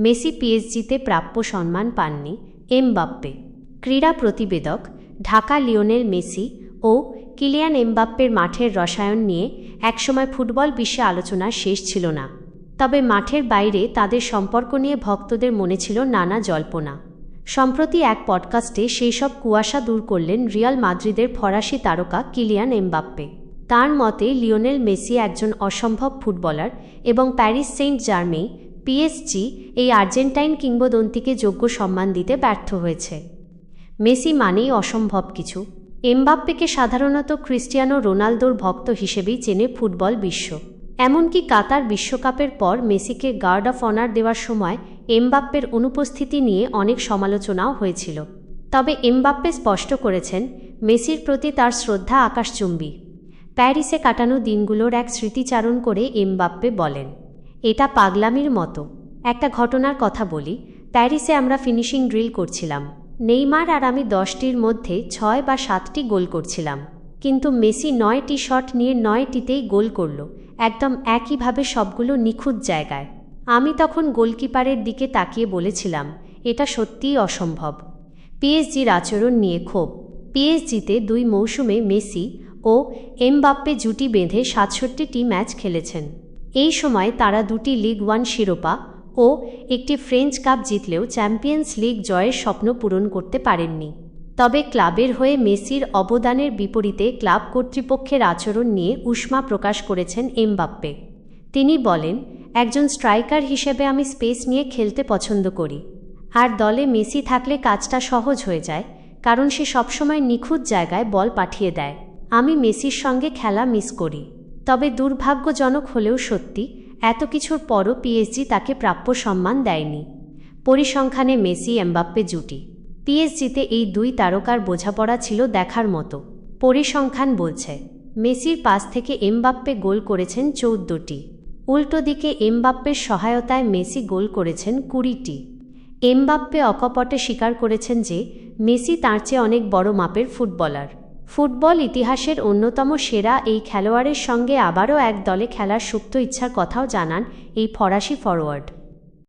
Messi পিএসজিতে প্রাপ্য সম্মান পাননি। এমবাপ্পে। ক্রীড়া প্রতিবেদক, ঢাকা। লিওনেল মেসি ও কিলিয়ান এমবাপ্পের মাঠের রসায়ন নিয়ে একসময় ফুটবল বিশ্বে আলোচনা শেষ ছিল না। তবে মাঠের বাইরে তাদের সম্পর্ক নিয়ে ভক্তদের মনে ছিল নানা জল্পনা। সম্প্রতি এক পডকাস্টে সেই সব কুয়াশা দূর করলেন রিয়াল মাদ্রিদের ফরাসি তারকা কিলিয়ান এমবাপ্পে। তাঁর মতে লিওনেল মেসি একজন অসম্ভব ফুটবলার এবং প্যারিস সেন্ট জার্মেই পিএসজি এই আর্জেন্টাইন কিংবদন্তিকে যোগ্য সম্মান দিতে ব্যর্থ হয়েছে। মেসি মানেই অসম্ভব কিছু। এমবাপ্পেকে সাধারণত ক্রিস্টিয়ানো রোনালদোর ভক্ত হিসেবেই চেনে ফুটবল বিশ্ব। এমনকি কাতার বিশ্বকাপের পর মেসিকে গার্ড অফ অনার দেওয়ার সময় এমবাপ্পের অনুপস্থিতি নিয়ে অনেক সমালোচনাও হয়েছিল। তবে এমবাপ্পে স্পষ্ট করেছেন, মেসির প্রতি তার শ্রদ্ধা আকাশচুম্বী। প্যারিসে কাটানো দিনগুলোর এক স্মৃতিচারণ করে এমবাপ্পে বলেন, এটা পাগলামির মতো। একটা ঘটনার কথা বলি। প্যারিসে আমরা ফিনিশিং ড্রিল করছিলাম। নেইমার আর আমি 10টির মধ্যে 6 বা 7টি গোল করছিলাম, কিন্তু মেসি 9টি শট নিয়ে 9টিতেই গোল করল, একদম একইভাবে, সবগুলো নিখুঁত জায়গায়। আমি তখন গোলকিপারের দিকে তাকিয়ে বলেছিলাম, এটা সত্যিই অসম্ভব। পিএসজির আচরণ নিয়ে ক্ষোভ। পিএসজিতে 2 মৌসুমে মেসি ও এমবাপ্পে জুটি বেঁধে 67টি ম্যাচ খেলেছেন। এই সময় তারা 2টি লিগ 1 শিরোপা ও একটি ফ্রেঞ্চ কাপ জিতলেও চ্যাম্পিয়ন্স লিগ জয়ের স্বপ্ন পূরণ করতে পারেননি। তবে ক্লাবের হয়ে মেসির অবদানের বিপরীতে ক্লাব কর্তৃপক্ষের আচরণ নিয়ে উষ্মা প্রকাশ করেছেন এমবাপ্পে। তিনি বলেন, একজন স্ট্রাইকার হিসেবে আমি স্পেস নিয়ে খেলতে পছন্দ করি, আর দলে মেসি থাকলে কাজটা সহজ হয়ে যায়, কারণ সে সবসময় নিখুঁত জায়গায় বল পাঠিয়ে দেয়। আমি মেসির সঙ্গে খেলা মিস করি। তবে দুর্ভাগ্যজনক হলেও সত্যি, এত কিছুর পরও পিএসজি তাকে প্রাপ্য সম্মান দেয়নি। পরিসংখ্যানে মেসি এমবাপ্পে জুটি। পিএসজিতে এই 2 তারকার বোঝাপড়া ছিল দেখার মতো। পরিসংখ্যান বলছে, মেসির পাস থেকে এমবাপ্পে গোল করেছেন 14টি। উল্টো দিকে এমবাপ্পের সহায়তায় মেসি গোল করেছেন 20টি। এমবাপ্পে অকপটে স্বীকার করেছেন যে মেসি তাঁর চেয়ে অনেক বড় মাপের ফুটবলার। ফুটবল ইতিহাসের অন্যতম সেরা এই খেলোয়াড়ের সঙ্গে আবারও এক দলে খেলার সুপ্ত ইচ্ছার কথাও জানান এই ফরাসি ফরোয়ার্ড।